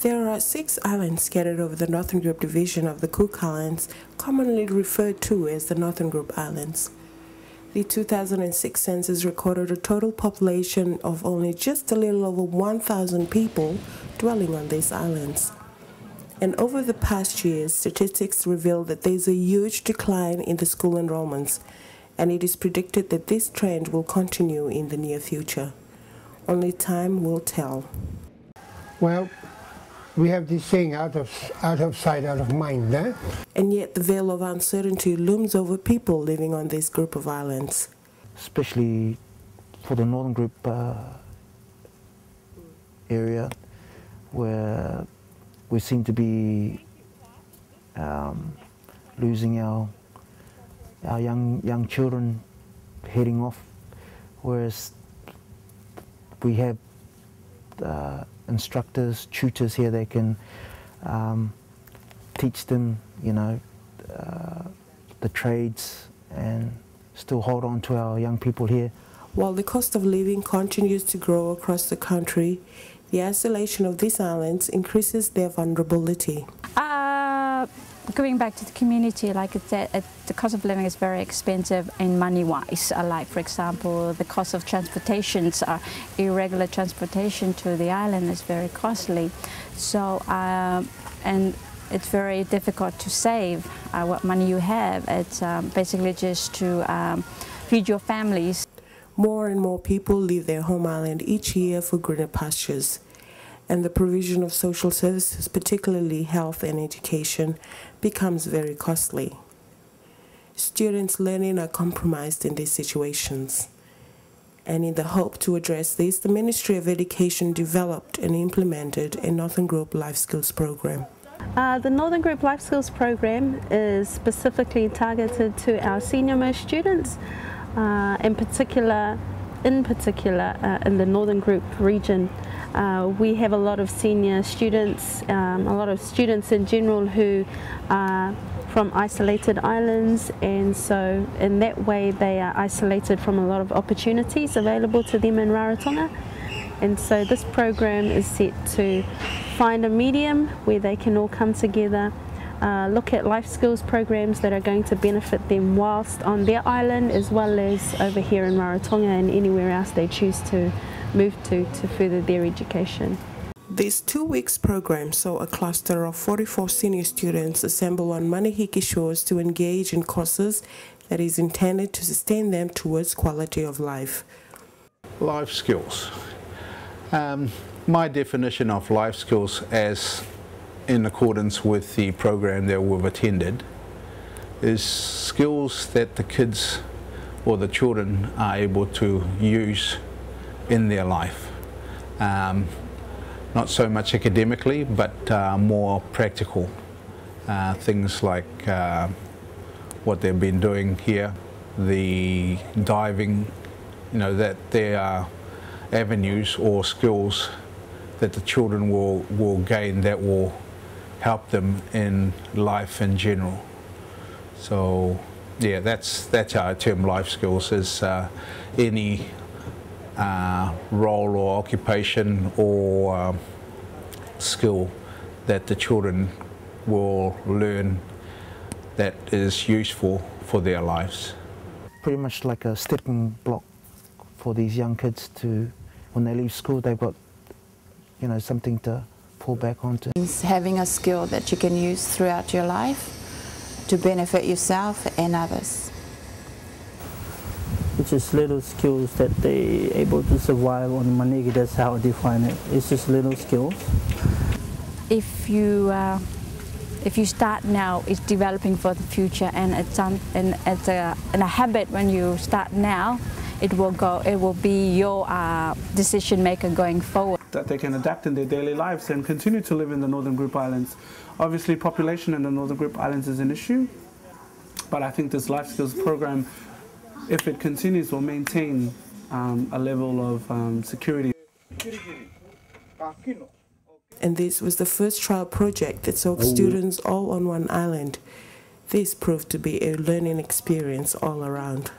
There are 6 islands scattered over the Northern Group division of the Cook Islands, commonly referred to as the Northern Group Islands. The 2006 census recorded a total population of only just a little over 1,000 people dwelling on these islands. And over the past years, statistics reveal that there is a huge decline in the school enrollments, and it is predicted that this trend will continue in the near future. Only time will tell. Well, we have this saying, out of sight, out of mind, eh? And yet the veil of uncertainty looms over people living on this group of islands. Especially for the Northern Group area, where we seem to be losing our young children heading off, whereas we have instructors, tutors here that can teach them, the trades and still hold on to our young people here. While the cost of living continues to grow across the country, the isolation of these islands increases their vulnerability. Going back to the community, like I said, the cost of living is very expensive in money-wise. Like, for example, the cost of transportations, irregular transportation to the island is very costly. So, and it's very difficult to save what money you have. It's basically just to feed your families. More and more people leave their home island each year for greener pastures, and the provision of social services, particularly health and education, becomes very costly. Students' learning are compromised in these situations. And in the hope to address this, the Ministry of Education developed and implemented a Northern Group Lifeskills program. The Northern Group Lifeskills program is specifically targeted to our senior-most students, in particular in the Northern Group region. We have a lot of senior students, a lot of students in general who are from isolated islands, and so in that way they are isolated from a lot of opportunities available to them in Rarotonga. And so this program is set to find a medium where they can all come together, look at life skills programs that are going to benefit them whilst on their island, as well as over here in Rarotonga and anywhere else they choose to move to further their education. This 2 weeks program saw a cluster of 44 senior students assemble on Manihiki shores to engage in courses that is intended to sustain them towards quality of life. Life skills. My definition of life skills, as in accordance with the program that we've attended, is skills that the kids or the children are able to use in their life. Not so much academically, but more practical. Things like what they've been doing here, the diving, that there are avenues or skills that the children will gain that will help them in life in general. So yeah, that's our term, life skills, is any role or occupation or skill that the children will learn that is useful for their lives. Pretty much like a stepping block for these young kids to, when they leave school, they've got, something to fall back onto. Having a skill that you can use throughout your life to benefit yourself and others. It's just little skills that they're able to survive on Manigi. That's how I define it. It's just little skills. If you start now, it's developing for the future, and it's a habit. When you start now, it will be your decision maker going forward. That they can adapt in their daily lives and continue to live in the Northern Group Islands. Obviously, population in the Northern Group Islands is an issue, but I think this Life Skills program, if it continues, will maintain a level of security. And this was the first trial project that saw students all on one island. This proved to be a learning experience all around.